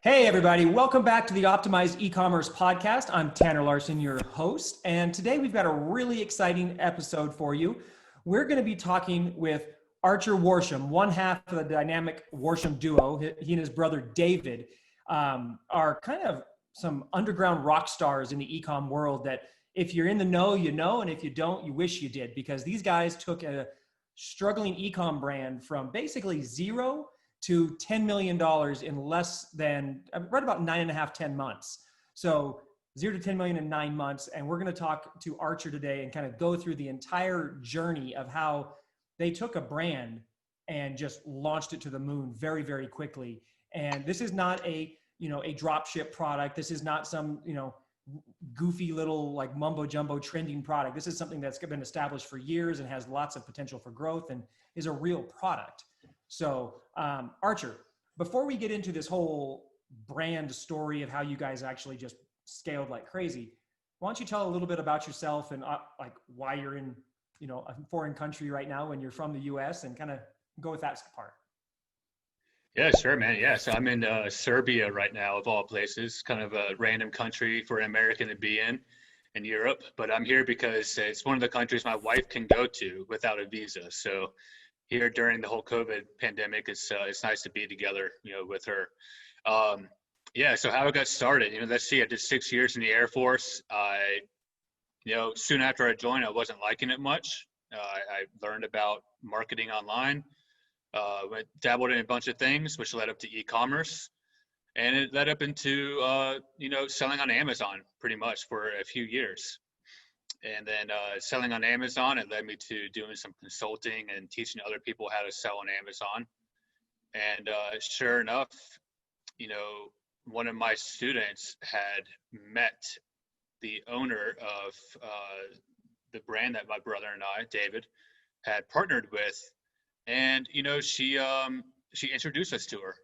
Hey, everybody. Welcome back to the Optimized Ecommerce Podcast. I'm Tanner Larsson, your host. And today we've got a really exciting episode for you. We're going to be talking with Archer Worsham, one half of the Dynamic Worsham Duo. He and his brother David are kind of some underground rock stars in the ecom world that if you're in the know, you know, and if you don't, you wish you did, because these guys took a struggling ecom brand from basically zero to $10 million in less than, right about 9.5, 10 months. So 0 to 10 million in 9 months. And we're going to talk to Archer today and kind of go through the entire journey of how they took a brand and just launched it to the moon very, very quickly. And this is not a drop ship product. This is not some, goofy little like mumbo jumbo trending product. This is something that's been established for years and has lots of potential for growth and is a real product. So Archer, before we get into this whole brand story of how you guys actually just scaled like crazy, why don't you tell a little bit about yourself and like why you're in, a foreign country right now when you're from the US, and kind of go with that part. Yeah, sure, man. Yeah, so I'm in Serbia right now, of all places, kind of a random country for an American to be in Europe. But I'm here because it's one of the countries my wife can go to without a visa. So here during the whole COVID pandemic, it's nice to be together, with her. So how I got started, let's see, I did 6 years in the Air Force. Soon after I joined, I wasn't liking it much. I learned about marketing online, dabbled in a bunch of things, which led up to e-commerce. And it led up into, selling on Amazon pretty much for a few years. And then selling on Amazon, it led me to doing some consulting and teaching other people how to sell on Amazon. And sure enough, one of my students had met the owner of the brand that my brother and I, David, had partnered with. And, she introduced us to her.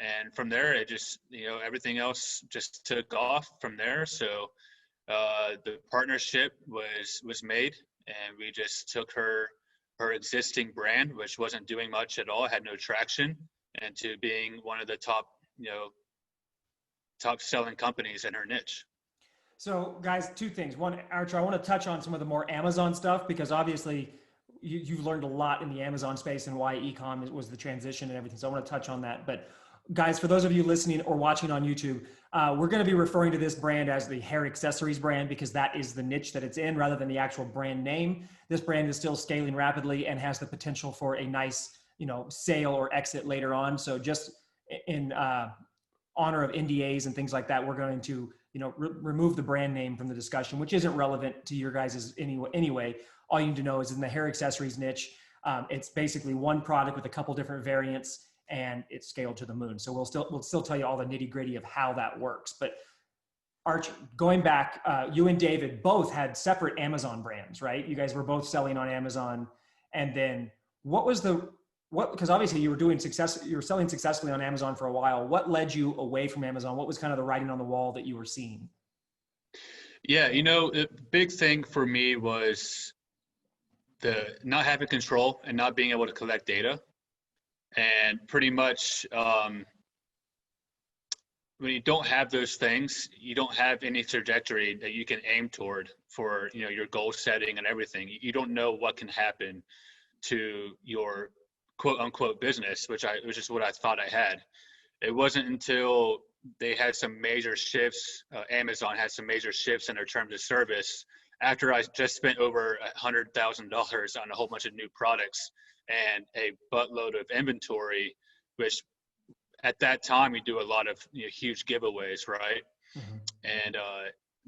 And from there, it just, everything else just took off from there. So the partnership was made, and we just took her existing brand, which wasn't doing much at all, had no traction, and to being one of the top selling companies in her niche. So guys, two things. One, Archer, I want to touch on some of the more Amazon stuff, because obviously you've learned a lot in the Amazon space and why e-com was the transition and everything. So I want to touch on that. But guys, for those of you listening or watching on YouTube, we're going to be referring to this brand as the hair accessories brand, because that is the niche that it's in rather than the actual brand name. This brand is still scaling rapidly and has the potential for a nice, sale or exit later on. So just in honor of NDAs and things like that, we're going to, remove the brand name from the discussion, which isn't relevant to your guys' anyway. All you need to know is in the hair accessories niche, it's basically one product with a couple different variants, and it's scaled to the moon. So we'll still tell you all the nitty gritty of how that works. But Arch, going back, you and David both had separate Amazon brands, right? You guys were both selling on Amazon. And then because obviously you were selling successfully on Amazon for a while. What led you away from Amazon? What was kind of the writing on the wall that you were seeing? Yeah, the big thing for me was the not having control and not being able to collect data. And pretty much when you don't have those things, you don't have any trajectory that you can aim toward for your goal setting and everything. You don't know what can happen to your quote unquote business, which is what I thought I had. It wasn't until they had some major shifts, Amazon had some major shifts in their terms of service, after I just spent over $100,000 on a whole bunch of new products and a buttload of inventory, which at that time we do a lot of huge giveaways, right? Mm-hmm. And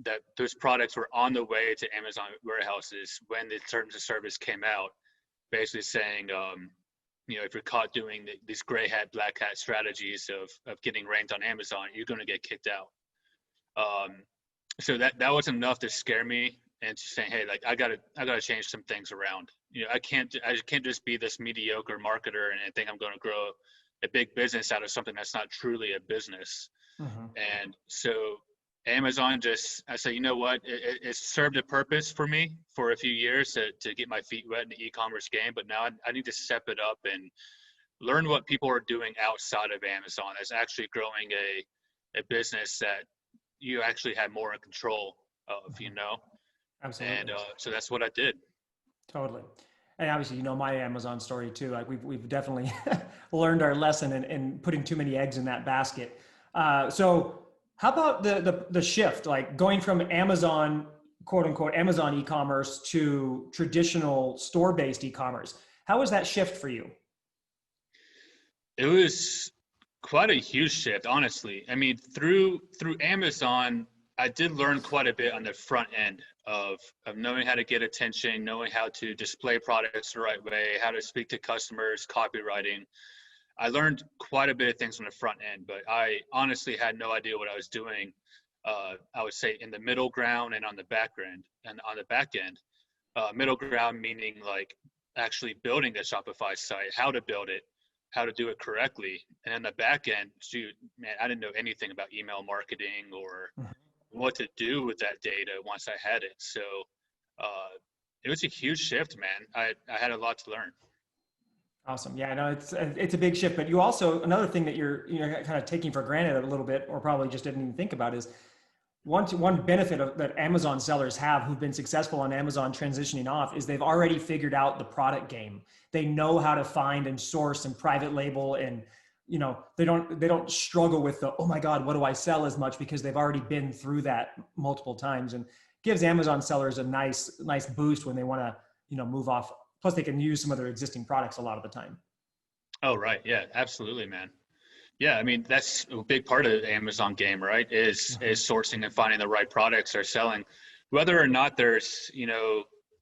that those products were on the way to Amazon warehouses when the terms of service came out, basically saying, if you're caught doing these gray hat, black hat strategies of getting ranked on Amazon, you're going to get kicked out. So that was enough to scare me and to say, hey, like I gotta change some things around. I can't just be this mediocre marketer and think I'm going to grow a big business out of something that's not truly a business. Mm-hmm. And so Amazon I said, you know what, it served a purpose for me for a few years to get my feet wet in the e-commerce game, but now I need to step it up and learn what people are doing outside of Amazon that's actually growing a business that you actually had more in control of, Absolutely. And so that's what I did. Totally. And obviously, my Amazon story too. Like we've definitely learned our lesson in putting too many eggs in that basket. So how about the shift, like going from Amazon, quote unquote, Amazon e-commerce to traditional store-based e-commerce? How was that shift for you? It was quite a huge shift, honestly. I mean, through Amazon, I did learn quite a bit on the front end of knowing how to get attention, knowing how to display products the right way, how to speak to customers, copywriting. I learned quite a bit of things on the front end, but I honestly had no idea what I was doing. I would say in the middle ground and on the back end, and on the back end. Middle ground meaning like actually building a Shopify site, how to build it, how to do it correctly. And in the back end, shoot, man, I didn't know anything about email marketing or what to do with that data once I had it. So it was a huge shift, man. I had a lot to learn. Awesome. Yeah, no, it's a big shift, but you also, another thing that you're kind of taking for granted a little bit, or probably just didn't even think about, is one benefit that Amazon sellers have who've been successful on Amazon transitioning off is they've already figured out the product game. They know how to find and source and private label, and they don't struggle with the, oh my God, what do I sell, as much, because they've already been through that multiple times, and gives Amazon sellers a nice boost when they want to move off. Plus they can use some of their existing products a lot of the time. Oh, right. Yeah, absolutely, man. Yeah, I mean, that's a big part of the Amazon game, right? Is sourcing and finding the right products they're selling. Whether or not there's,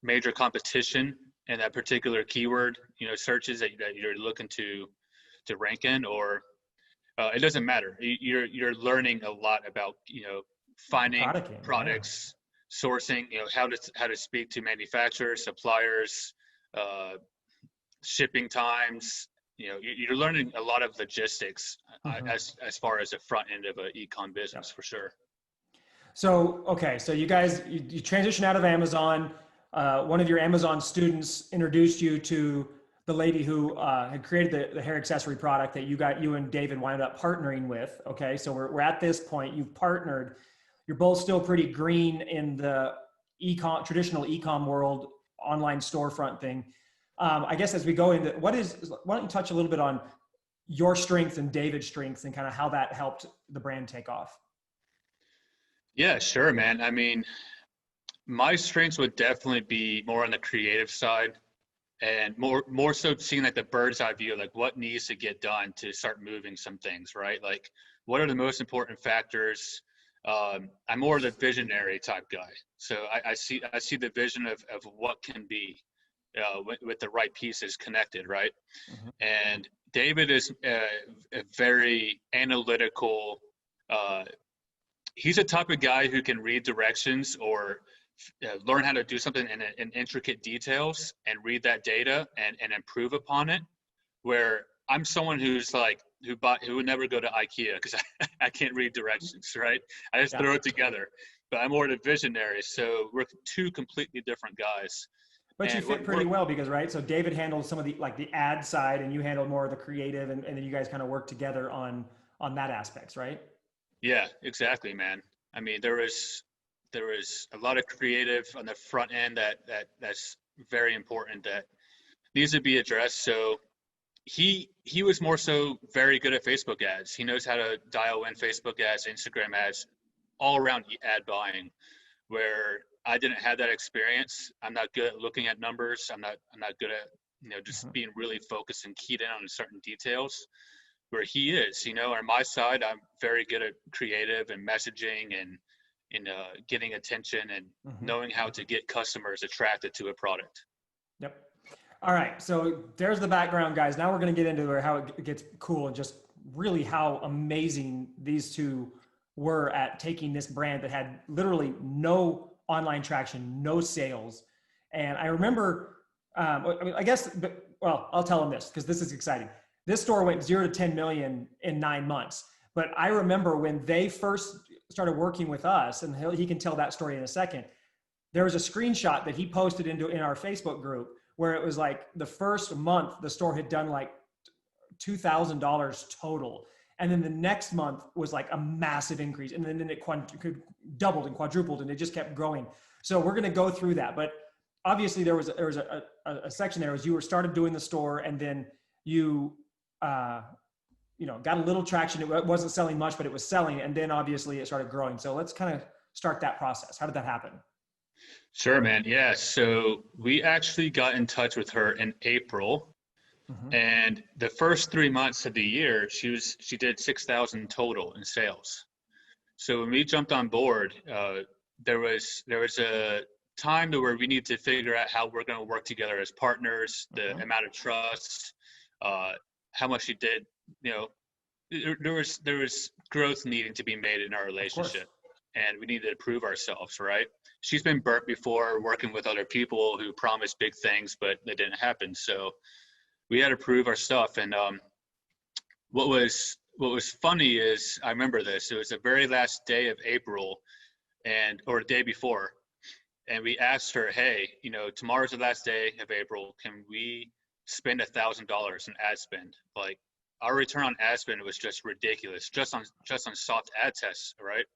major competition in that particular keyword, searches that you're looking to rank in, or it doesn't matter. You're learning a lot about, finding products, sourcing, how to speak to manufacturers, suppliers, shipping times. You're learning a lot of logistics as far as the front end of an e-com business, for sure. So, okay. So you guys, you transition out of Amazon. One of your Amazon students introduced you to the lady who had created the hair accessory product that you and David wound up partnering with. Okay. So we're at this point, you've partnered. You're both still pretty green in the traditional e-com world, online storefront thing. I guess as we go into why don't you touch a little bit on your strengths and David's strengths and kind of how that helped the brand take off? Yeah, sure, man. I mean, my strengths would definitely be more on the creative side, and more so seeing like the bird's eye view, like what needs to get done to start moving some things, right? Like what are the most important factors? I'm more of the visionary type guy. So I see the vision of what can be with the right pieces connected, right? And David is a very analytical, he's a type of guy who can read directions or learn how to do something in intricate details and read that data and improve upon it, where I'm someone who's like, who would never go to IKEA because I can't read directions, right? I just throw it together. But I'm more the visionary, so we're two completely different guys. But you fit pretty well because, right? So David handled some of the ad side, and you handled more of the creative, and then you guys kind of work together on that aspects, right? Yeah, exactly, man. I mean, there was a lot of creative on the front end that's very important that needs to be addressed. So he was more so very good at Facebook ads. He knows how to dial in Facebook ads, Instagram ads, all around ad buying, where I didn't have that experience. I'm not good at looking at numbers. I'm not good at, just being really focused and keyed in on certain details, where he is, on my side, I'm very good at creative and messaging and getting attention and knowing how to get customers attracted to a product. Yep. All right. So there's the background, guys. Now we're going to get into how it gets cool and just really how amazing these two were at taking this brand that had literally no online traction, no sales. And I remember, I guess, I'll tell them this because this is exciting. This store went 0 to 10 million in 9 months. But I remember when they first started working with us, and he can tell that story in a second, there was a screenshot that he posted in our Facebook group where it was like the first month the store had done like $2,000 total. And then the next month was like a massive increase. And then it doubled and quadrupled, and it just kept growing. So we're going to go through that. But obviously there was a section there as you started doing the store, and then you, got a little traction. It wasn't selling much, but it was selling. And then obviously it started growing. So let's kind of start that process. How did that happen? Sure, man. Yeah. So we actually got in touch with her in April. And the first 3 months of the year, she did 6,000 total in sales. So when we jumped on board, there was a time to where we need to figure out how we're going to work together as partners, the amount of trust, how much she did. There was growth needing to be made in our relationship, and we needed to prove ourselves, right? She's been burnt before working with other people who promised big things, but they didn't happen. So we had to prove our stuff. And what was funny is, I remember this, it was the very last day of April or the day before. And we asked her, hey, tomorrow's the last day of April. Can we spend $1,000 in ad spend? Like, our return on ad spend was just ridiculous, just on soft ad tests, right?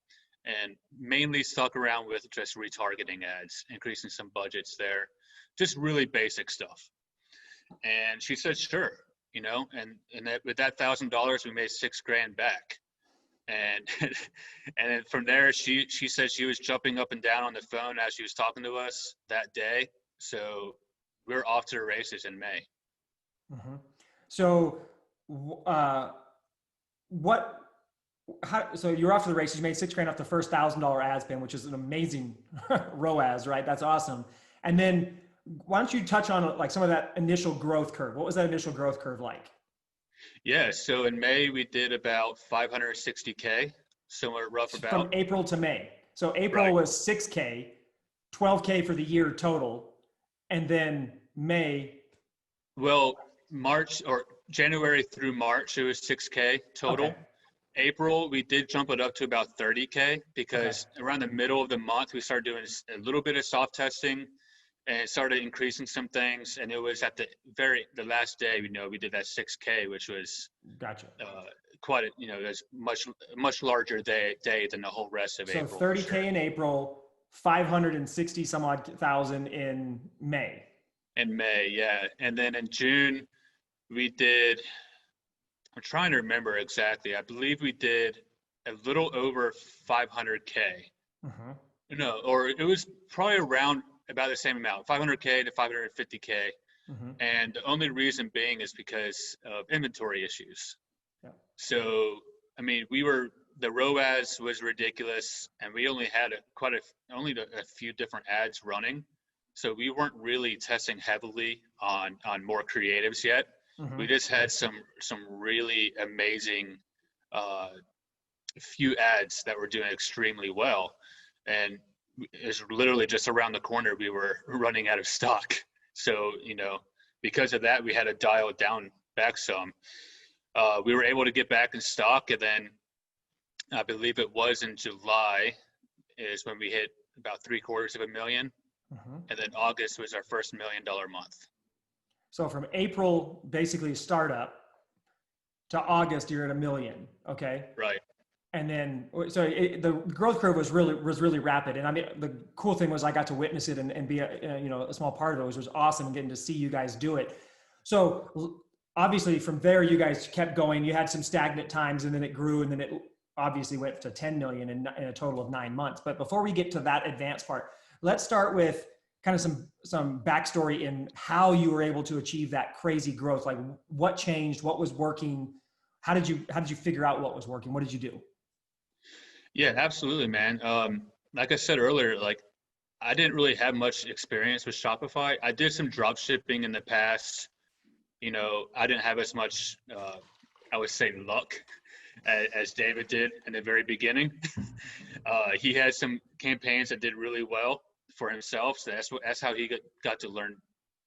And mainly stuck around with just retargeting ads, increasing some budgets there, just really basic stuff. And she said, sure, and with that $1,000, we made $6,000 back. And and then from there, she said she was jumping up and down on the phone as she was talking to us that day. So we were off to the races in May. So so you're off to the races. You made $6,000 off the first $1,000 ad spend, which is an amazing ROAS, right? That's awesome. And then why don't you touch on like some of that initial growth curve? What was that initial growth curve like? Yeah, so in May we did about 560K, somewhere from April to May. So April was 6K, 12K for the year total, and then May. Well, March or January through March, it was 6K total. Okay. April, we did jump it up to about 30K because around the middle of the month, we started doing a little bit of soft testing and started increasing some things. And it was at the last day, we did that 6K, which was quite it was much larger day than the whole rest of April. So 30K in April, 560 some odd thousand in May. In May, yeah. And then in June, we did, I'm trying to remember exactly. I believe we did a little over 500K. No, or it was probably around about the same amount, 500K to 550K. And the only reason being is because of inventory issues. Yeah. So, I mean, the ROAS was ridiculous, and we only had only a few different ads running. So we weren't really testing heavily on more creatives yet. We just had some really amazing few ads that were doing extremely well. And it's literally just around the corner, we were running out of stock. So, because of that, we had to dial it down back some. We were able to get back in stock, and then I believe it was in July is when we hit about $750,000. And then August was our first $1 million month. So from April, basically startup, to August, you're at $1 million. Okay. Right. And then, the growth curve was really rapid. And I mean, the cool thing was I got to witness it and be a small part of it, which was awesome, getting to see you guys do it. So obviously from there, you guys kept going. You had some stagnant times, and then it grew, and then it obviously went to 10 million in a total of 9 months. But before we get to that advanced part, let's start with kind of some backstory in how you were able to achieve that crazy growth. Like, what changed? What was working? How did you figure out what was working? What did you do? Yeah, absolutely, man. Like I said earlier, I didn't really have much experience with Shopify. I did some drop shipping in the past. I didn't have as much, I would say, luck as David did in the very beginning. He had some campaigns that did really well for himself. So that's how he got to learn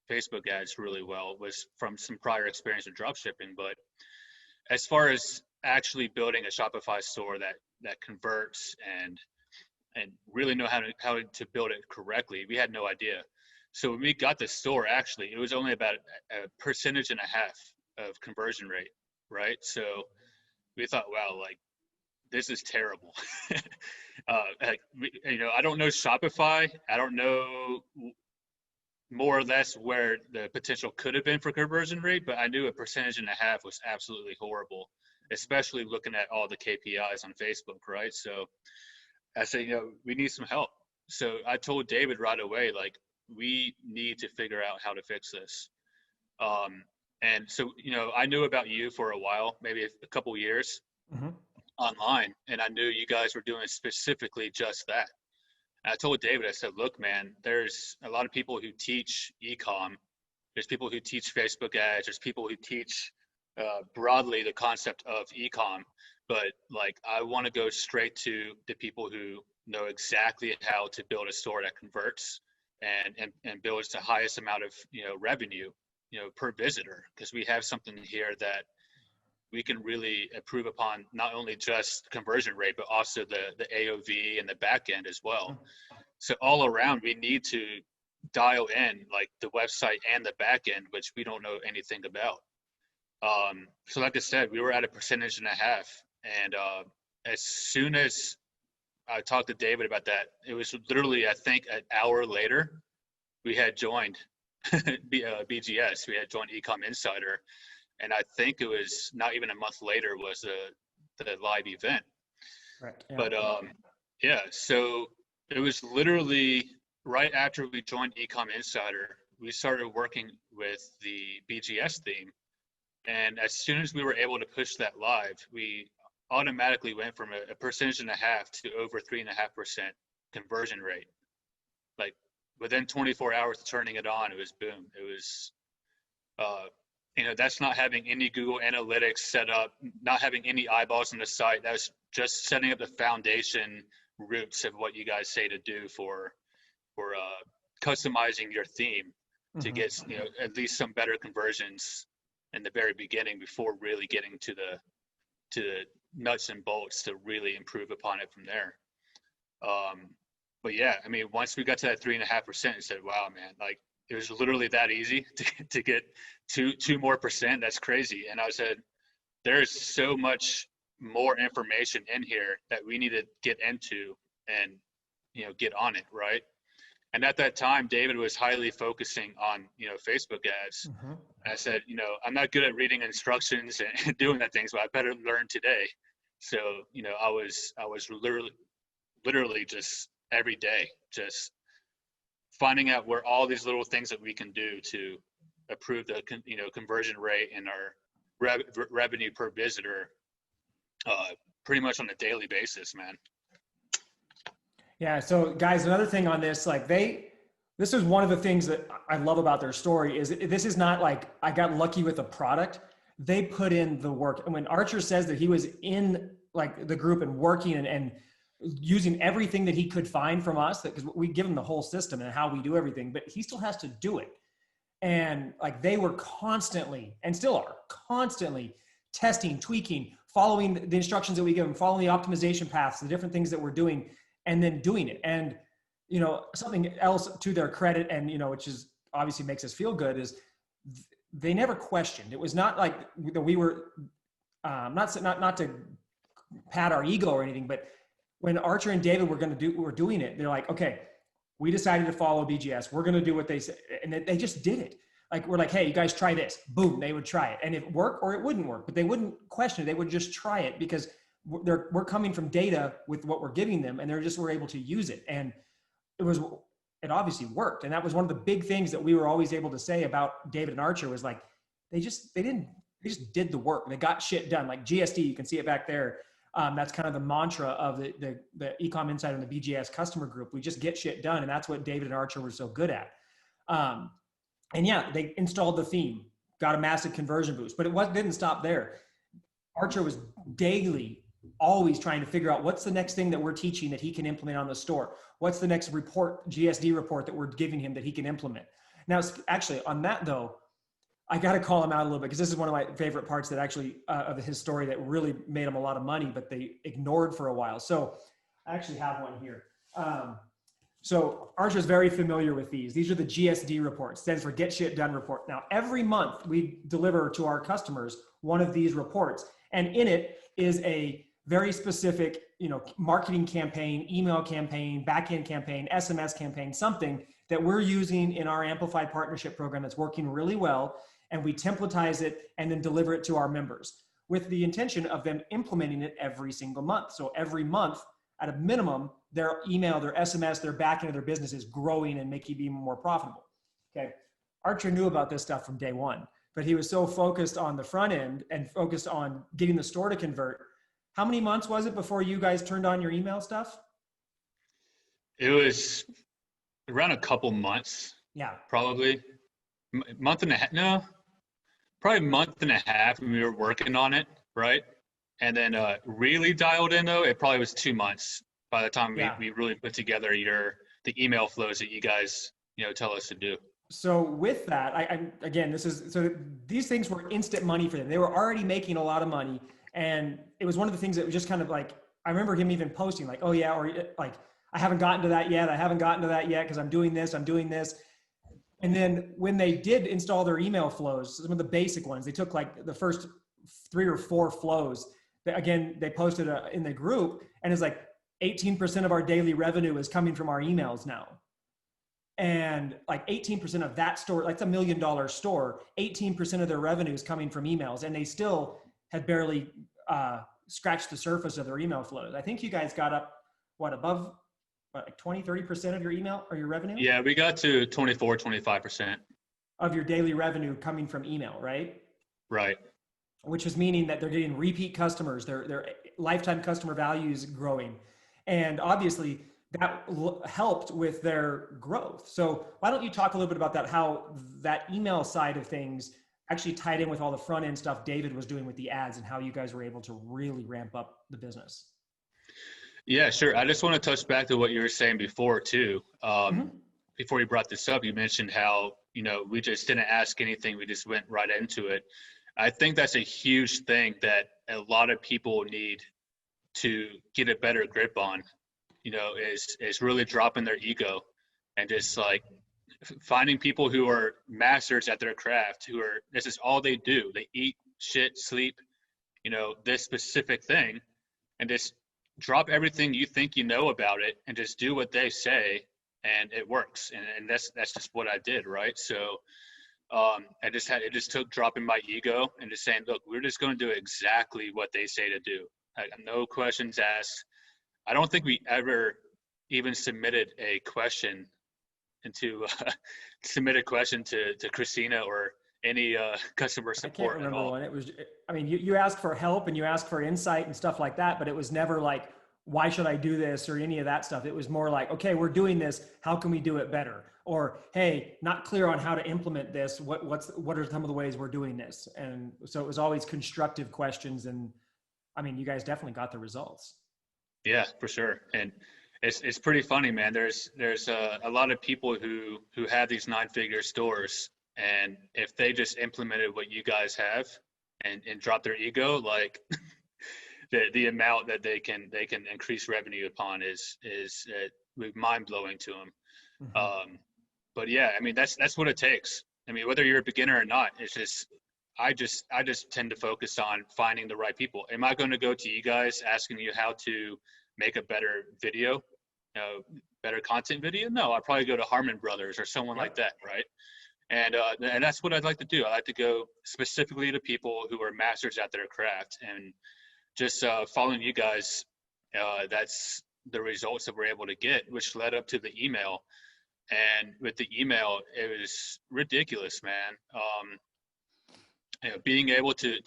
Facebook ads really well, was from some prior experience with drop shipping. But as far as actually building a Shopify store that converts and really know how to build it correctly, we had no idea. So when we got the store, actually, it was only about a 1.5% of conversion rate, right? So we thought, wow, like this is terrible. I don't know Shopify. I don't know more or less where the potential could have been for conversion rate, but I knew 1.5% was absolutely horrible, especially looking at all the KPIs on Facebook, right? So I said, we need some help. So I told David right away, like, we need to figure out how to fix this. And so, I knew about you for a while, maybe a couple years online, and I knew you guys were doing specifically just that. And I told David, I said, look, man, there's a lot of people who teach e-com. There's people who teach Facebook ads. There's people who teach broadly the concept of e-com. But like, I want to go straight to the people who know exactly how to build a store that converts and builds the highest amount of revenue per visitor, because we have something here that we can really improve upon, not only just conversion rate, but also the AOV and the back end as well. So all around, we need to dial in like the website and the back end, which we don't know anything about. So like I said, we were at 1.5%. And as soon as I talked to David about that, it was literally, I think, an hour later, we had joined BGS. We had joined Ecom Insider. And I think it was not even a month later was the live event. Right. Yeah. But so it was literally right after we joined Ecom Insider, we started working with the BGS theme. And as soon as we were able to push that live, we automatically went from 1.5% to over 3.5% conversion rate. Like within 24 hours of turning it on, it was boom. It was, that's not having any Google Analytics set up, not having any eyeballs on the site. That was just setting up the foundation roots of what you guys say to do for customizing your theme to get at least some better conversions in the very beginning before really getting to the nuts and bolts to really improve upon it from there. But yeah, I mean, once we got to that 3.5%, I said, wow, man, like it was literally that easy to get 2 more percent. That's crazy. And I said, there's so much more information in here that we need to get into and, get on it. Right. And at that time, David was highly focusing on, Facebook ads. And I said, I'm not good at reading instructions and doing that things, but I better learn today. So, I was literally just every day, just finding out where all these little things that we can do to improve the, conversion rate and our revenue per visitor, pretty much on a daily basis, man. Yeah. So guys, another thing on this, like this is one of the things that I love about their story is this is not like I got lucky with a product. They put in the work. And when Archer says that he was in like the group and working and using everything that he could find from us, because we give him the whole system and how we do everything, but he still has to do it. And like they were constantly and still are constantly testing, tweaking, following the instructions that we give them, following the optimization paths, the different things that we're doing, and then doing it. And, something else to their credit and, which is obviously makes us feel good is they never questioned. It was not like we were not to pat our ego or anything, but when Archer and David were doing it, they're like, okay, we decided to follow BGS. We're going to do what they said. And they just did it. Like, we're like, hey, you guys try this. Boom. They would try it. And it worked or it wouldn't work, but they wouldn't question it. They would just try it because we're coming from data with what we're giving them, and were able to use it. And it obviously worked. And that was one of the big things that we were always able to say about David and Archer was like, they just did the work. They got shit done. Like GSD, you can see it back there. That's kind of the mantra of the Ecom Insider and the BGS customer group. We just get shit done. And that's what David and Archer were so good at. And yeah, they installed the theme, got a massive conversion boost, but didn't stop there. Archer was daily always trying to figure out what's the next thing that we're teaching that he can implement on the store. What's the next GSD report that we're giving him that he can implement. Now, actually on that though, I got to call him out a little bit because this is one of my favorite parts that actually of his story that really made him a lot of money, but they ignored for a while. So I actually have one here. So Archer is very familiar with these. These are the GSD reports, stands for Get Shit Done report. Now, every month we deliver to our customers one of these reports. And in it, is a very specific, marketing campaign, email campaign, back-end campaign, SMS campaign, something that we're using in our Amplified Partnership program that's working really well. And we templatize it and then deliver it to our members with the intention of them implementing it every single month. So every month, at a minimum, their email, their SMS, their back end of their business is growing and making it even more profitable. Okay. Archer knew about this stuff from day one, but he was so focused on the front end and focused on getting the store to convert. How many months was it before you guys turned on your email stuff? It was around a couple months. Yeah. Probably month and a half. No, probably a month and a half when we were working on it. Right. And then really dialed in though, it probably was 2 months by the time we really put together the email flows that you guys, tell us to do. So with that, these things were instant money for them. They were already making a lot of money. And it was one of the things that was just kind of like, I remember him even posting like, oh yeah, or like, I haven't gotten to that yet. Because I'm doing this. And then when they did install their email flows, some of the basic ones, they took like the first 3 or 4 flows. They posted in the group, and it's like 18% of our daily revenue is coming from our emails now. And like 18% of that store, like it's $1 million store, 18% of their revenue is coming from emails. And they still had barely scratched the surface of their email flows. I think you guys got up, above like 20, 30% of your email or your revenue? Yeah, we got to 24, 25%. Of your daily revenue coming from email, right? Right. Which is meaning that they're getting repeat customers, their lifetime customer value is growing. And obviously that helped with their growth. So why don't you talk a little bit about that, how that email side of things actually tied in with all the front end stuff David was doing with the ads and how you guys were able to really ramp up the business? Yeah, sure. I just want to touch back to what you were saying before too. Before you brought this up, you mentioned how, we just didn't ask anything. We just went right into it. I think that's a huge thing that a lot of people need to get a better grip on, is really dropping their ego and just like finding people who are masters at their craft, this is all they do. They eat, shit, sleep, this specific thing, and just drop everything you think you know about it and just do what they say, and it works. And that's just what I did, right? So it just took dropping my ego and just saying, look, we're just going to do exactly what they say to do. No questions asked. I don't think we ever even submitted a question to Christina or any customer support. I can't remember at all. when it was. I mean, you asked for help and you asked for insight and stuff like that, but it was never like, why should I do this or any of that stuff. It was more like, okay, we're doing this. How can we do it better? Or, hey, not clear on how to implement this. What are some of the ways we're doing this? And so it was always constructive questions. And I mean, you guys definitely got the results. Yeah, for sure. And it's pretty funny, man. There's a lot of people who have these 9-figure stores, and if they just implemented what you guys have and drop their ego, like the amount that they can increase revenue upon is mind blowing to them. Mm-hmm. But yeah, I mean, that's what it takes. I mean, whether you're a beginner or not, it's just, I just tend to focus on finding the right people. Am I going to go to you guys asking you how to make a better video, better content video? No, I'll probably go to Harmon Brothers or someone like that, right? And that's what I'd like to do. I like to go specifically to people who are masters at their craft, and just following you guys, that's the results that we're able to get, which led up to the email. And with the email, it was ridiculous, man. Being able to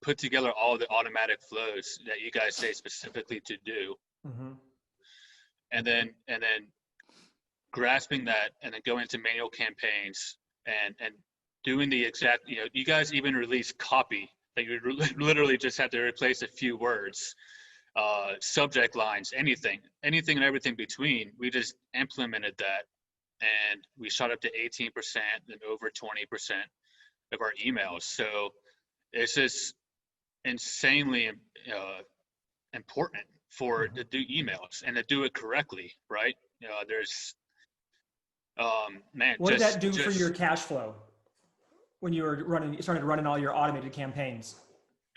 put together all the automatic flows that you guys say specifically to do, mm-hmm. and then grasping that, and then going into manual campaigns and doing the exact, you guys even release copy that you literally just have to replace a few words, subject lines, anything and everything between. We just implemented that, and we shot up to 18%, then over 20% of our emails. So it's just insanely important to do emails and to do it correctly, right? There's what did that do for your cash flow when you were started running all your automated campaigns?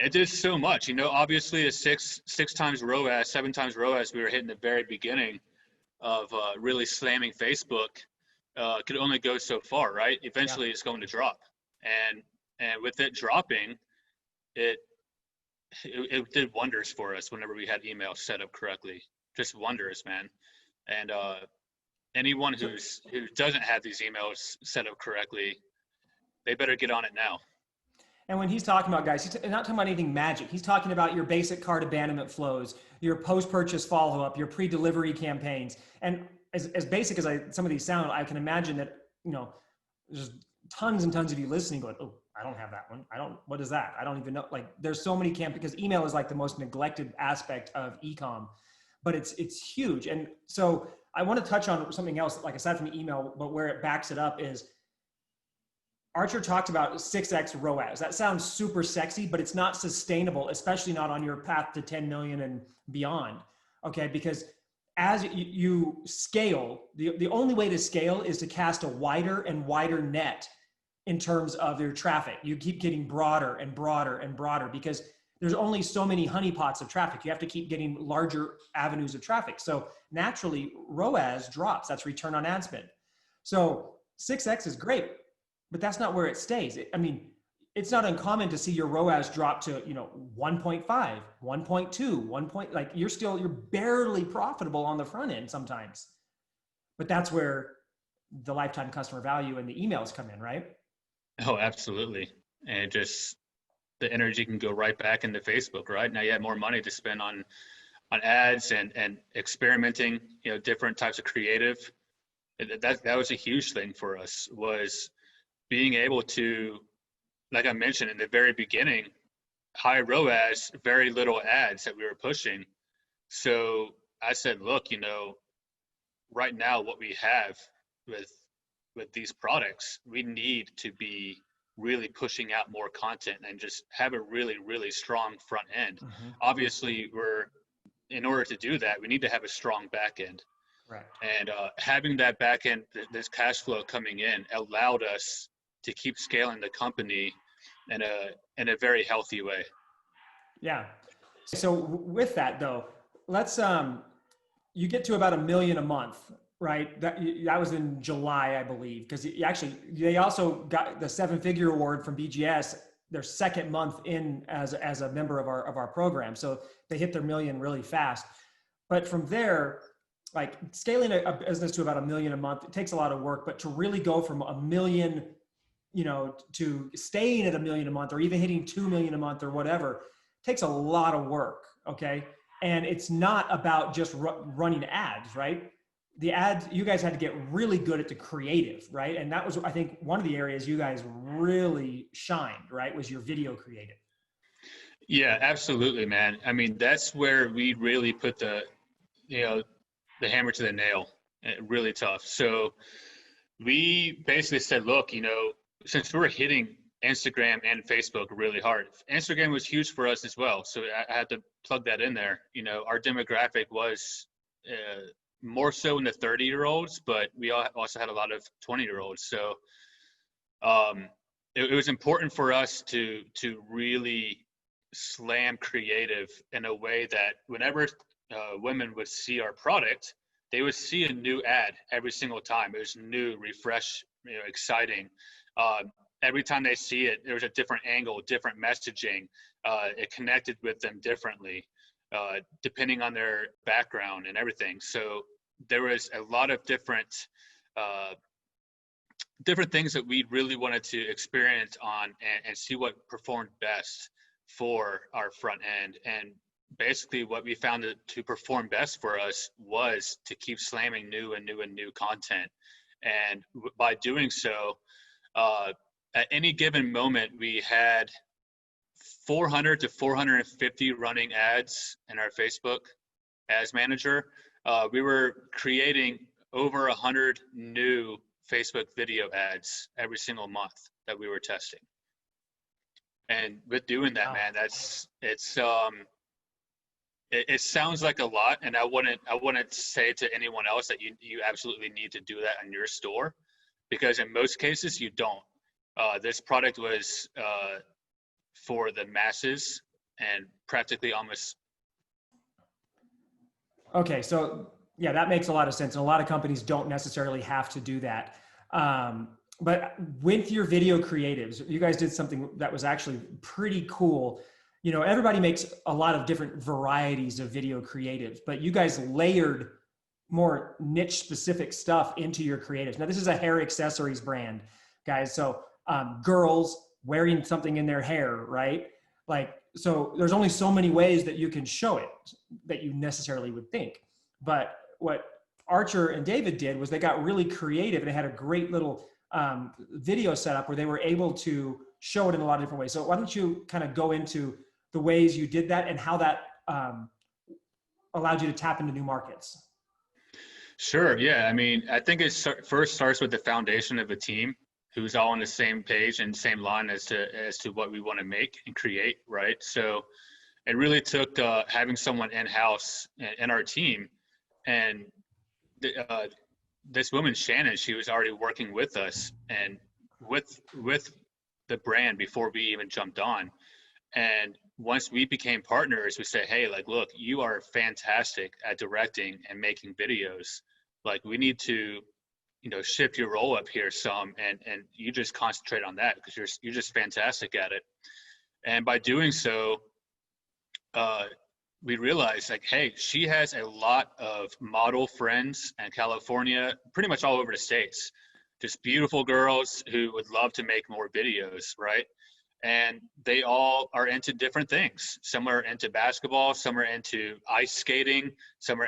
It did so much, obviously a six times ROAS, 7 times ROAS we were hitting the very beginning of really slamming Facebook could only go so far, right? Eventually it's going to drop. And with it dropping, it did wonders for us whenever we had emails set up correctly. Just wonders, man. And anyone who doesn't have these emails set up correctly, they better get on it now. And when he's talking about, guys, he's not talking about anything magic. He's talking about your basic cart abandonment flows, your post-purchase follow-up, your pre-delivery campaigns. And as basic as some of these sound, I can imagine that, there's tons and tons of you listening going, oh, I don't have that one. What is that? I don't even know. Like, there's so many because email is like the most neglected aspect of e-com, but it's huge. And so I want to touch on something else, like aside from the email, but where it backs it up is Archer talked about 6x ROAS. That sounds super sexy, but it's not sustainable, especially not on your path to 10 million and beyond. Okay, because as you scale, the only way to scale is to cast a wider and wider net in terms of your traffic. You keep getting broader and broader and broader because there's only so many honeypots of traffic. You have to keep getting larger avenues of traffic. So naturally, ROAS drops. That's return on ad spend. So 6x is great, but that's not where it stays. It's not uncommon to see your ROAS drop to, 1.5, 1.2, you're barely profitable on the front end sometimes. But that's where the lifetime customer value and the emails come in, right? Oh, absolutely. And just the energy can go right back into Facebook, right? Now you have more money to spend on ads and experimenting, different types of creative. That was a huge thing for us, was being able to, like I mentioned in the very beginning, high ROAS, very little ads that we were pushing. So I said, look, right now what we have with these products, we need to be really pushing out more content and just have a really, really strong front end. Mm-hmm. Obviously, in order to do that, we need to have a strong back end. Right. And having that back end, this cash flow coming in, allowed us to keep scaling the company in a very healthy way. Yeah. So with that though, let's you get to about 1 million a month, right? That was in July, I believe, because they also got the 7-figure award from BGS their second month in as a member of our program. So they hit their 1 million really fast. But from there, like scaling a business to about 1 million a month, it takes a lot of work. But to really go from 1 million, to staying at 1 million a month or even hitting 2 million a month or whatever, takes a lot of work. Okay. And it's not about just running ads, right? The ads, you guys had to get really good at the creative, right? And that was, I think, one of the areas you guys really shined, right? Was your video creative. Yeah, absolutely, man. That's where we really put the hammer to the nail. Really tough. So we basically said, look, since we're hitting Instagram and Facebook really hard, Instagram was huge for us as well. So I had to plug that in there. Our demographic was more so in the 30-year-olds, but we also had a lot of 20-year-olds. So it was important for us to really slam creative in a way that whenever women would see our product, they would see a new ad every single time. It was new, refresh, exciting. Every time they see it, there was a different angle, different messaging. It connected with them differently, depending on their background and everything. So there was a lot of different things that we really wanted to experience on and see what performed best for our front end. And basically what we found to perform best for us was to keep slamming new content. And by doing so, at any given moment, we had 400 to 450 running ads in our Facebook Ads Manager. We were creating over 100 new Facebook video ads every single month that we were testing. And with doing that, man, it sounds like a lot, and I wouldn't say to anyone else that you absolutely need to do that in your store, because in most cases you don't. This product was for the masses, and practically almost. Okay, so yeah, that makes a lot of sense. And a lot of companies don't necessarily have to do that. But with your video creatives, you guys did something that was actually pretty cool. You know, everybody makes a lot of different varieties of video creatives, but you guys layered more niche specific stuff into your creatives. Now, this is a hair accessories brand, guys. So girls wearing something in their hair, right? Like, so there's only so many ways that you can show it that you necessarily would think. But what Archer and David did was they got really creative, and they had a great little video setup where they were able to show it in a lot of different ways. So why don't you kind of go into the ways you did that and how that allowed you to tap into new markets? Sure. Yeah. I mean, I think it first starts with the foundation of a team who's all on the same page and same line as to what we want to make and create, right? So it really took having someone in-house in our team, and this woman, Shannon, she was already working with us and with the brand before we even jumped on. And once we became partners, we said, hey, like, look, you are fantastic at directing and making videos. Like, we need to, you know, shift your role up here some, and you just concentrate on that because you're just fantastic at it. And by doing so, we realized, like, hey, she has a lot of model friends in California, pretty much all over the States, just beautiful girls who would love to make more videos, right? And they all are into different things. Some are into basketball, some are into ice skating, some are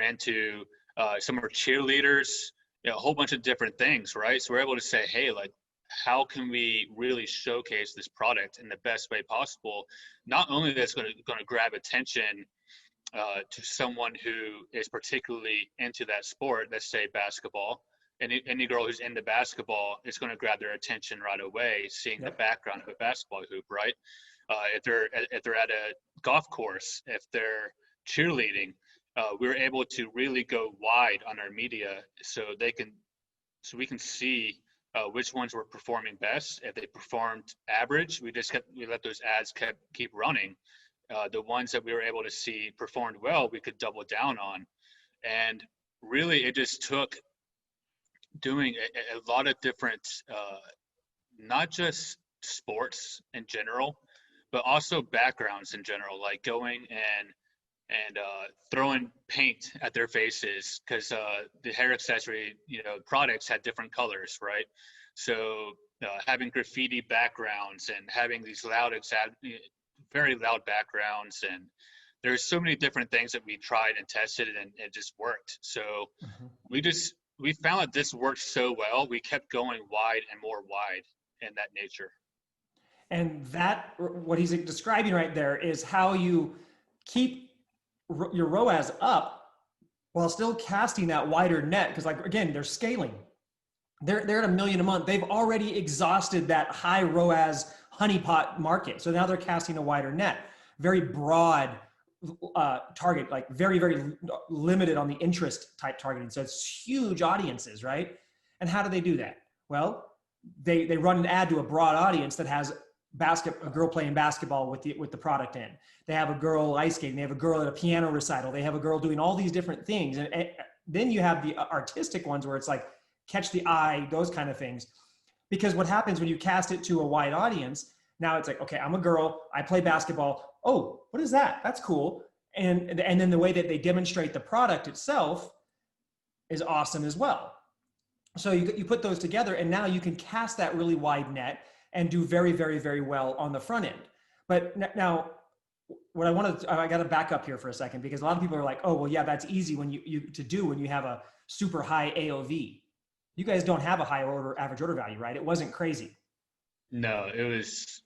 cheerleaders, you know, a whole bunch of different things, right? So we're able to say, hey, like, how can we really showcase this product in the best way possible? Not only that's going to grab attention to someone who is particularly into that sport, let's say basketball. Any girl who's into basketball is going to grab their attention right away, seeing the background of a basketball hoop, right? If they're at a golf course, if they're cheerleading, we're able to really go wide on our media so we can see which ones were performing best. If they performed average, we let those ads keep running. The ones that we were able to see performed well, we could double down on. And really, it just took doing a lot of different, not just sports in general, but also backgrounds in general, like going and throwing paint at their faces, because the hair accessory, you know, products had different colors, right? So having graffiti backgrounds and having these very loud backgrounds, and there's so many different things that we tried and tested, and it just worked. So we found that this worked so well, we kept going wide and more wide in that nature. And that, what he's describing right there, is how you keep your ROAS up while still casting that wider net. Because, like, again, they're scaling. They're at $1 million a month. They've already exhausted that high ROAS honeypot market. So now they're casting a wider net, very broad target, like very, very limited on the interest type targeting. So it's huge audiences, right? And how do they do that? Well, they run an ad to a broad audience that has a girl playing basketball with the product in. They have a girl ice skating. They have a girl at a piano recital. They have a girl doing all these different things. And then you have the artistic ones where it's like catch the eye, those kind of things. Because what happens when you cast it to a wide audience, now it's like, okay, I'm a girl, I play basketball. Oh, what is that? That's cool. And then the way that they demonstrate the product itself is awesome as well. So you put those together, and now you can cast that really wide net and do very, very, very well on the front end. But now, what I got to back up here for a second, because a lot of people are like, oh, well, yeah, that's easy when you have a super high AOV. You guys don't have a high average order value, right? It wasn't crazy. No, it was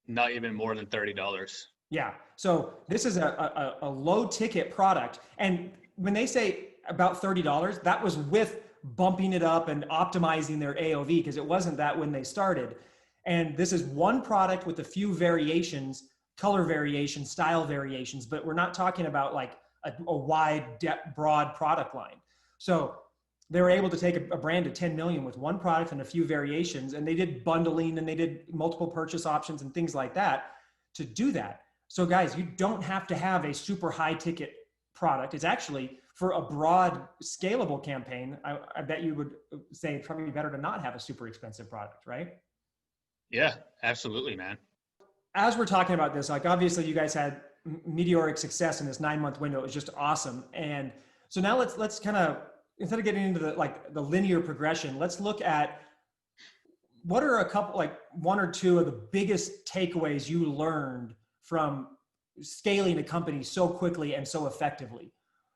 not even more than $30. Yeah. So this is a low ticket product. And when they say about $30, that was with bumping it up and optimizing their AOV, because it wasn't that when they started. And this is one product with a few variations, color variations, style variations, but we're not talking about like a wide, broad product line. So they were able to take a brand to 10 million with one product and a few variations, and they did bundling and they did multiple purchase options and things like that to do that. So guys, you don't have to have a super high ticket product. It's actually for a broad scalable campaign. I bet you would say it's probably better to not have a super expensive product, right? Yeah, absolutely, man. As we're talking about this, like obviously you guys had meteoric success in this 9-month window. It was just awesome. And so now let's kind of, instead of getting into the linear progression, let's look at what are a couple, like one or two of the biggest takeaways you learned from scaling a company so quickly and so effectively?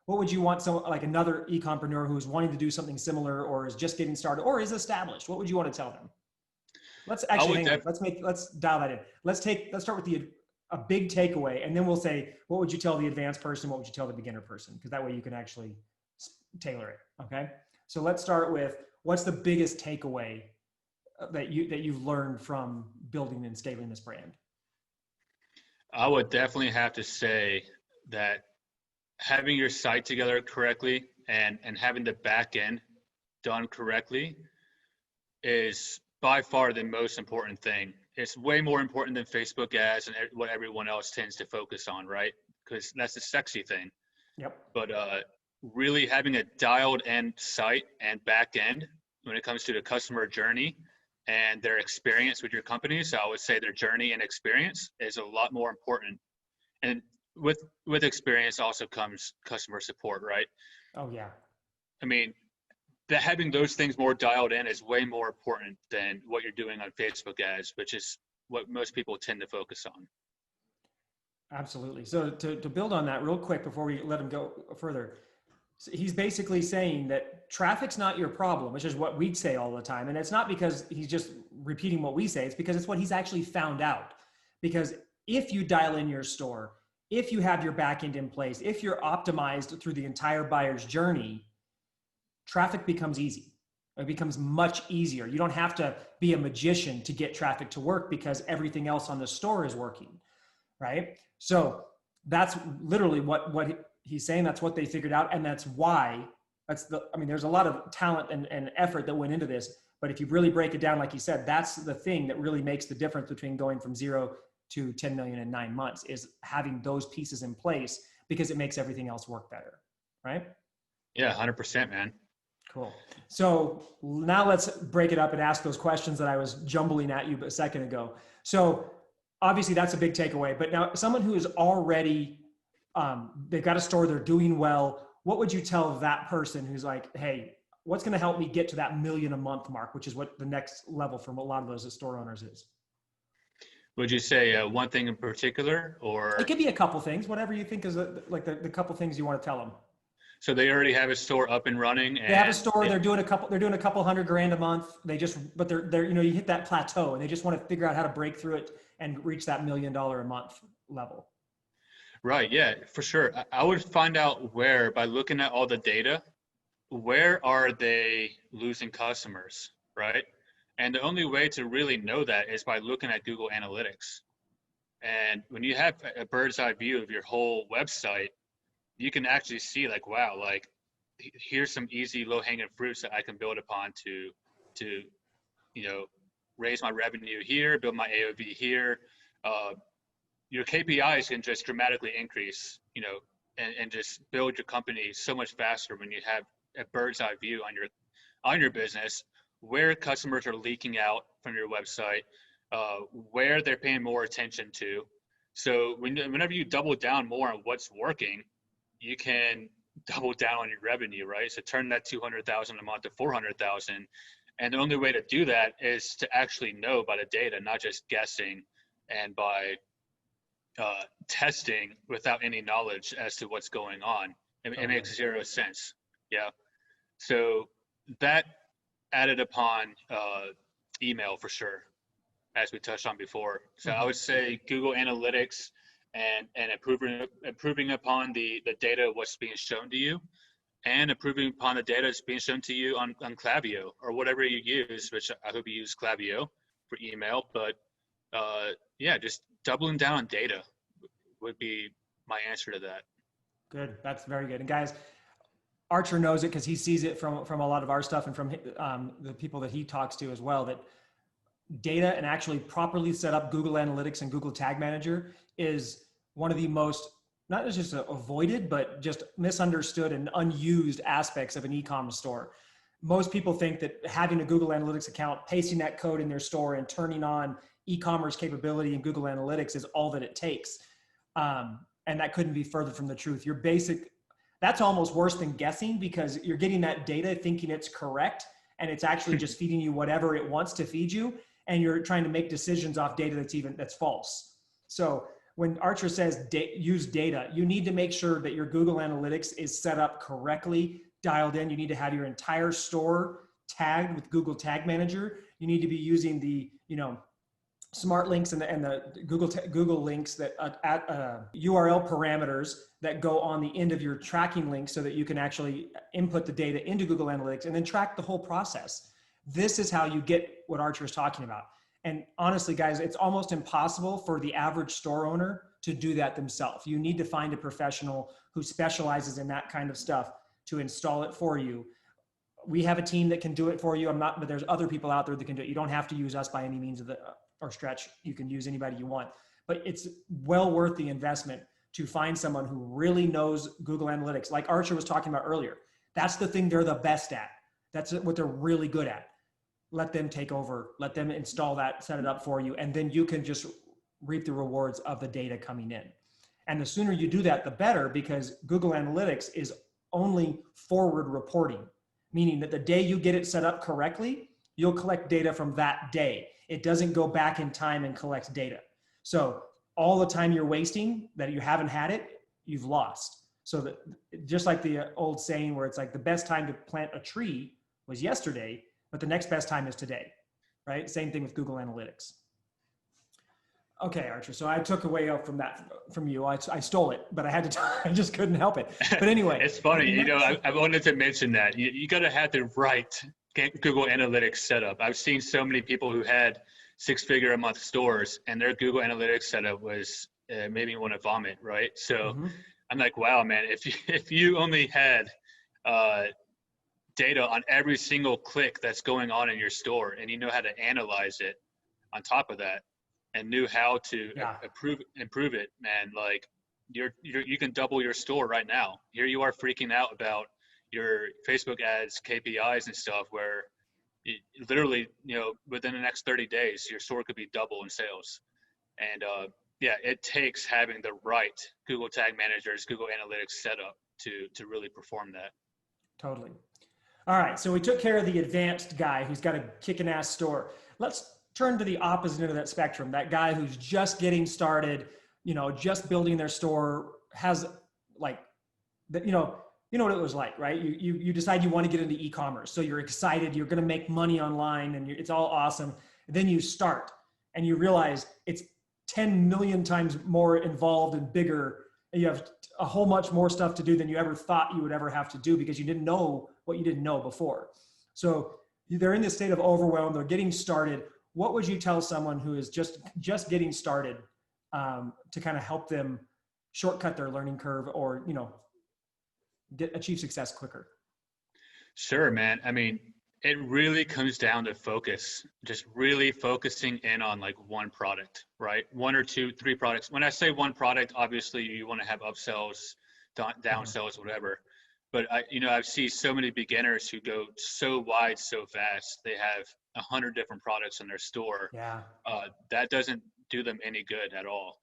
What would you want someone like another e-compreneur who's wanting to do something similar or is just getting started or is established? What would you want to tell them? Let's actually let's dial that in. Let's start with a big takeaway, and then we'll say, what would you tell the advanced person? What would you tell the beginner person? Because that way you can actually tailor it. Okay. So let's start with what's the biggest takeaway that you've learned from building and scaling this brand? I would definitely have to say that having your site together correctly and having the back end done correctly is by far the most important thing. It's way more important than Facebook ads and what everyone else tends to focus on, right? Because that's the sexy thing. Yep. But really having a dialed in site and back end when it comes to the customer journey and their experience with your company. So I would say their journey and experience is a lot more important. And with experience also comes customer support, right? Oh yeah. I mean, having those things more dialed in is way more important than what you're doing on Facebook ads, which is what most people tend to focus on. Absolutely. So to build on that real quick before we let him go further, so he's basically saying that traffic's not your problem, which is what we'd say all the time. And it's not because he's just repeating what we say, it's because it's what he's actually found out. Because if you dial in your store, if you have your backend in place, if you're optimized through the entire buyer's journey, traffic becomes easy. It becomes much easier. You don't have to be a magician to get traffic to work because everything else on the store is working, right? So that's literally what he's saying. That's what they figured out. And that's why there's a lot of talent and effort that went into this. But if you really break it down, like you said, that's the thing that really makes the difference between going from 0 to 10 million in 9 months is having those pieces in place because it makes everything else work better, right? Yeah, 100%, man. Cool. So now let's break it up and ask those questions that I was jumbling at you a second ago. So obviously that's a big takeaway, but now someone who is already, they've got a store, they're doing well. What would you tell that person who's like, hey, what's going to help me get to that $1 million a month mark, which is what the next level from a lot of those store owners is? Would you say one thing in particular, or? It could be a couple things, whatever you think is the couple things you want to tell them. So they already have a store up and running. And they have a store. They're doing a couple $100,000 a month. But they're you hit that plateau and they just want to figure out how to break through it and reach that $1 million a month level. Right. Yeah, for sure. I would find out by looking at all the data, where are they losing customers, right? And the only way to really know that is by looking at Google Analytics. And when you have a bird's eye view of your whole website, you can actually see like, wow, like here's some easy low hanging fruits that I can build upon to raise my revenue here, build my AOV here. Your KPIs can just dramatically increase, and just build your company so much faster when you have a bird's eye view on your business, where customers are leaking out from your website, where they're paying more attention to. So whenever you double down more on what's working, you can double down on your revenue, right? So turn that 200,000 a month to 400,000. And the only way to do that is to actually know by the data, not just guessing and by testing without any knowledge as to what's going on. It makes zero sense. Yeah. So that added upon email for sure, as we touched on before. So I would say Google Analytics and improving upon the data of what's being shown to you, and improving upon the data that's being shown to you on Klaviyo or whatever you use, which I hope you use Klaviyo for email. But just doubling down on data would be my answer to that. Good. That's very good. And guys, Archer knows it because he sees it from a lot of our stuff and from the people that he talks to as well, that data and actually properly set up Google Analytics and Google Tag Manager is one of the most, not just avoided, but just misunderstood and unused aspects of an e-commerce store. Most people think that having a Google Analytics account, pasting that code in their store and turning on e-commerce capability in Google Analytics is all that it takes. And that couldn't be further from the truth. That's almost worse than guessing, because you're getting that data thinking it's correct, and it's actually just feeding you whatever it wants to feed you. And you're trying to make decisions off data that's false. So when Archer says use data, you need to make sure that your Google Analytics is set up correctly, dialed in. You need to have your entire store tagged with Google Tag Manager. You need to be using the, smart links and the Google links that URL parameters that go on the end of your tracking link, so that you can actually input the data into Google Analytics and then track the whole process. This is how you get what Archer is talking about. And honestly, guys, it's almost impossible for the average store owner to do that themselves. You need to find a professional who specializes in that kind of stuff to install it for you. We have a team that can do it for you. But there's other people out there that can do it. You don't have to use us by any means or stretch. You can use anybody you want, but it's well worth the investment to find someone who really knows Google Analytics. Like Archer was talking about earlier, that's the thing they're the best at. That's what they're really good at. Let them take over, let them install that, set it up for you, and then you can just reap the rewards of the data coming in. And the sooner you do that, the better, because Google Analytics is only forward reporting, meaning that the day you get it set up correctly, you'll collect data from that day. It doesn't go back in time and collect data. So all the time you're wasting that you haven't had it, you've lost. So that, just like the old saying where it's like the best time to plant a tree was yesterday, but the next best time is today, right? Same thing with Google Analytics. Okay, Archer, so I took away from you. I stole it, but I had to, I just couldn't help it. But anyway. It's funny, I wanted to mention that. You got to have the right Google Analytics setup. I've seen so many people who had 6-figure-a-month stores, and their Google Analytics setup was made me want to vomit, right? So I'm like, wow, man, if you only had data on every single click that's going on in your store, and you know how to analyze it on top of that, and knew how to improve it, man, like you can double your store right now. Here you are freaking out about your Facebook ads, KPIs and stuff, where literally, within the next 30 days, your store could be double in sales. And it takes having the right Google Tag Managers, Google Analytics setup to really perform that. Totally. All right, so we took care of the advanced guy who's got a kicking ass store. Let's turn to the opposite end of that spectrum. That guy who's just getting started, just building their store, has like, you know what it was like, right? You decide you want to get into e-commerce. So you're excited, you're going to make money online, and it's all awesome. And then you start and you realize it's 10 million times more involved and bigger. And you have a whole much more stuff to do than you ever thought you would ever have to do, because you didn't know what you didn't know before. So they're in this state of overwhelm. They're getting started. What would you tell someone who is just getting started to kind of help them shortcut their learning curve, or achieve success quicker? Sure, man. I mean, it really comes down to focus, just really focusing in on like one product, right? 1 or 2, 3 products. When I say one product, obviously you want to have upsells, downsells, whatever. But I see so many beginners who go so wide so fast. They have 100 different products in their store. Yeah. That doesn't do them any good at all.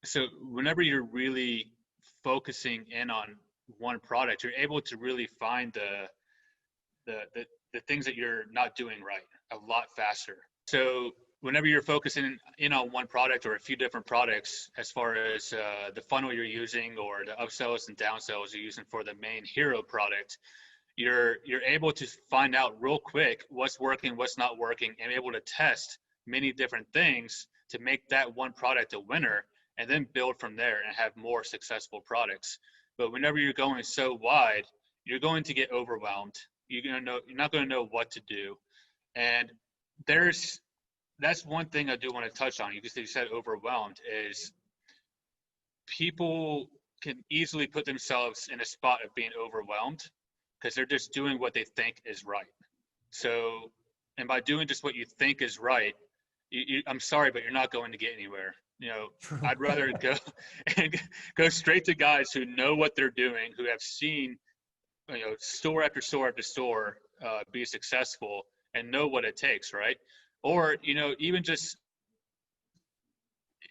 So whenever you're really focusing in on one product, you're able to really find the things that you're not doing right a lot faster. So whenever you're focusing in on one product or a few different products, as far as the funnel you're using or the upsells and downsells you're using for the main hero product, you're able to find out real quick what's working, what's not working, and able to test many different things to make that one product a winner, and then build from there and have more successful products. But whenever you're going so wide, you're going to get overwhelmed. You're not going to know what to do. And that's one thing I do want to touch on. You said overwhelmed, is people can easily put themselves in a spot of being overwhelmed because they're just doing what they think is right. So, and by doing just what you think is right, I'm sorry, but you're not going to get anywhere. True. I'd rather go and go straight to guys who know what they're doing, who have seen, store after store after store be successful and know what it takes, right? Or, even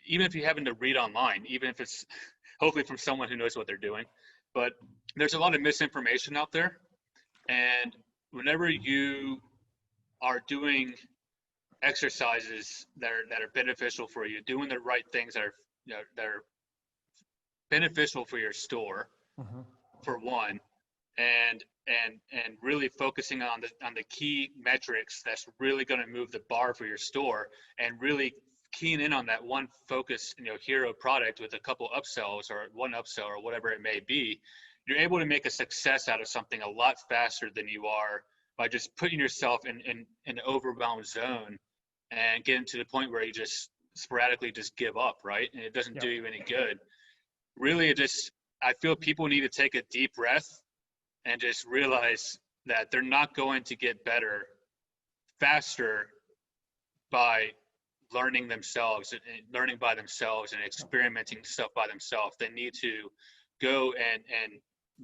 if you happen to read online, even if it's hopefully from someone who knows what they're doing, but there's a lot of misinformation out there. And whenever you are doing exercises that are beneficial for you, doing the right things that are beneficial for your store, for one, and really focusing on the key metrics that's really going to move the bar for your store, and really keying in on that one focus, hero product with a couple upsells or one upsell or whatever it may be, you're able to make a success out of something a lot faster than you are by just putting yourself in an overwhelmed zone and getting to the point where you just sporadically just give up, right? And it doesn't do you any good. Really, I feel people need to take a deep breath and just realize that they're not going to get better faster by learning themselves and learning by themselves and experimenting stuff by themselves. They need to go and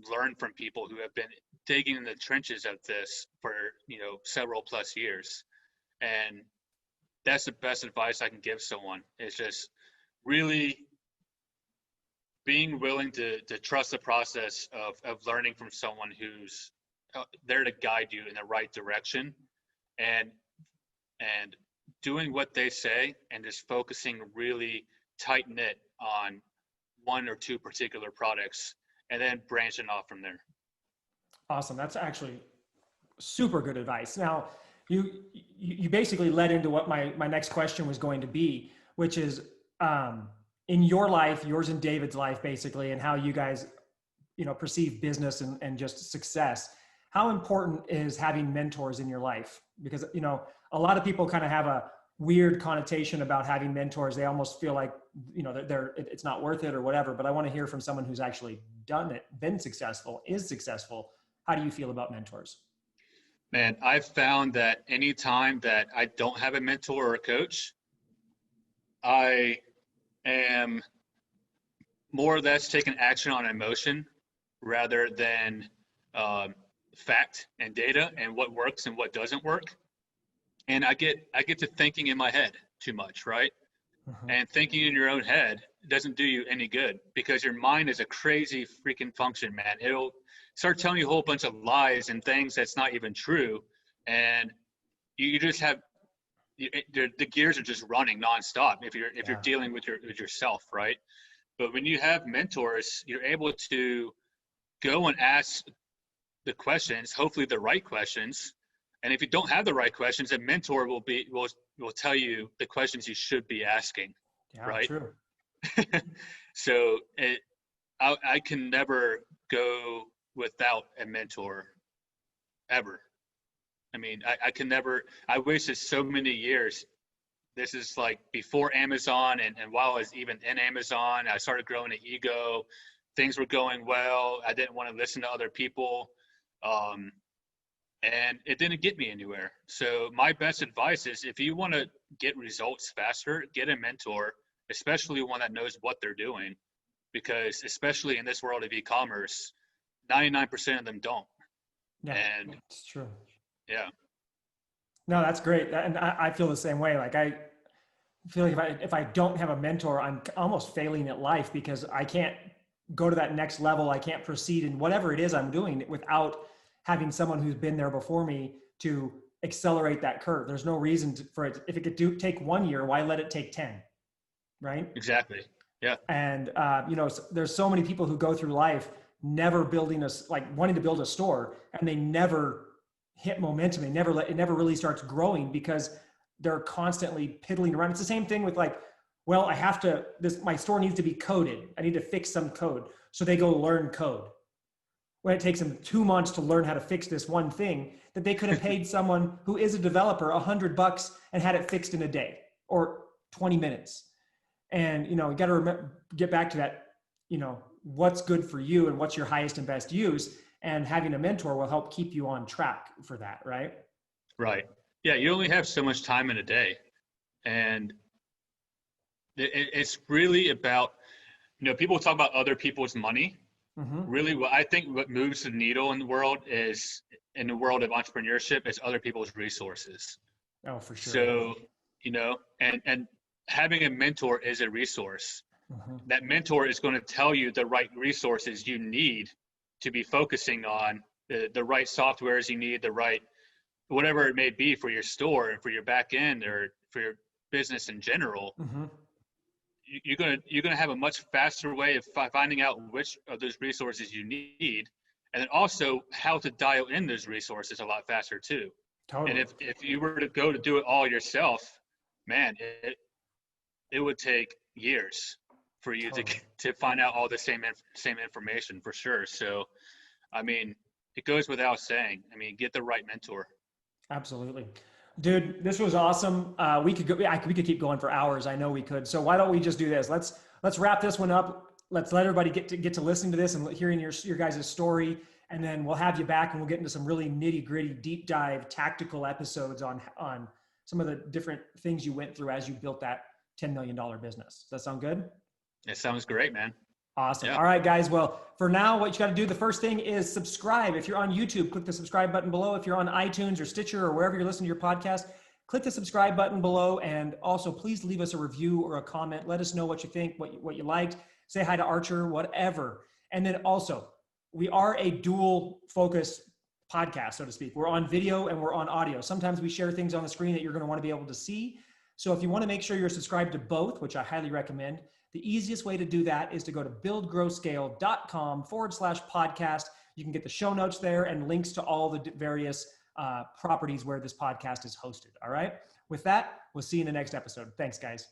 learn from people who have been digging in the trenches of this for several plus years. And that's the best advice I can give someone, is just really being willing to trust the process of learning from someone who's there to guide you in the right direction, and doing what they say, and just focusing really tight knit on one or two particular products, and then branching off from there. Awesome. That's actually super good advice. Now, you basically led into what my next question was going to be, which is in your life, yours and David's life, basically, and how you guys, perceive business and just success. How important is having mentors in your life? Because, a lot of people kind of have a weird connotation about having mentors. They almost feel like, it's not worth it or whatever. But I want to hear from someone who's actually done it, been successful, is successful. How do you feel about mentors? Man, I've found that anytime that I don't have a mentor or a coach, I am more or less taking action on emotion rather than fact and data and what works and what doesn't work. And I get to thinking in my head too much, right? And thinking in your own head doesn't do you any good, because your mind is a crazy freaking function, man. It'll start telling you a whole bunch of lies and things that's not even true. And you just have, the gears are just running nonstop if you're dealing with yourself, right? But when you have mentors, you're able to go and ask the questions, hopefully the right questions. And if you don't have the right questions, a mentor will tell you the questions you should be asking, right? True. So I can never go without a mentor, ever. I mean, I wasted so many years. This is like before Amazon, and while I was even in Amazon, I started growing an ego. Things were going well. I didn't want to listen to other people. And it didn't get me anywhere. So my best advice is, if you want to get results faster, get a mentor, especially one that knows what they're doing, because especially in this world of e-commerce, 99% of them don't. Yeah, and it's true. Yeah. No, that's great. And I feel the same way. Like, I feel like if I don't have a mentor, I'm almost failing at life, because I can't go to that next level. I can't proceed in whatever it is I'm doing without having someone who's been there before me to accelerate that curve. There's no reason for it. If it could take 1 year, why let it take 10? Right? Exactly. Yeah. And, there's so many people who go through life never wanting to build a store, and they never hit momentum. It never really starts growing, because they're constantly piddling around. It's the same thing with my store needs to be coded. I need to fix some code. So they go learn code. When it takes them 2 months to learn how to fix this one thing that they could have paid someone who is a developer $100 and had it fixed in a day or 20 minutes. And, you got to get back to that, what's good for you and what's your highest and best use. And having a mentor will help keep you on track for that, right? Right. Yeah, you only have so much time in a day. And it's really about, people talk about other people's money. Really, what moves the needle in the world of entrepreneurship is other people's resources. Oh, for sure. So, and having a mentor is a resource. That mentor is going to tell you the right resources you need to be focusing on, the right softwares you need, the right, whatever it may be for your store and for your back end or for your business in general. You're gonna have a much faster way of finding out which of those resources you need, and then also how to dial in those resources a lot faster too. Totally. And if you were to go to do it all yourself, man, it would take years for you to find out all the same information for sure. So, I mean, it goes without saying. I mean, get the right mentor. Absolutely. Dude, this was awesome. We could keep going for hours. I know we could. So why don't we just do this? Let's wrap this one up. Let's let everybody get to listening to this and hearing your guys' story. And then we'll have you back and we'll get into some really nitty gritty, deep dive, tactical episodes on some of the different things you went through as you built that $10 million business. Does that sound good? It sounds great, man. Awesome. Yeah. All right, guys. Well, for now, what you got to do, the first thing is subscribe. If you're on YouTube, click the subscribe button below. If you're on iTunes or Stitcher or wherever you're listening to your podcast, click the subscribe button below. And also, please leave us a review or a comment. Let us know what you think, what you liked. Say hi to Archer, whatever. And then also, we are a dual focus podcast, so to speak. We're on video and we're on audio. Sometimes we share things on the screen that you're going to want to be able to see. So if you want to make sure you're subscribed to both, which I highly recommend, the easiest way to do that is to go to buildgrowscale.com/podcast. You can get the show notes there and links to all the various properties where this podcast is hosted. All right. With that, we'll see you in the next episode. Thanks, guys.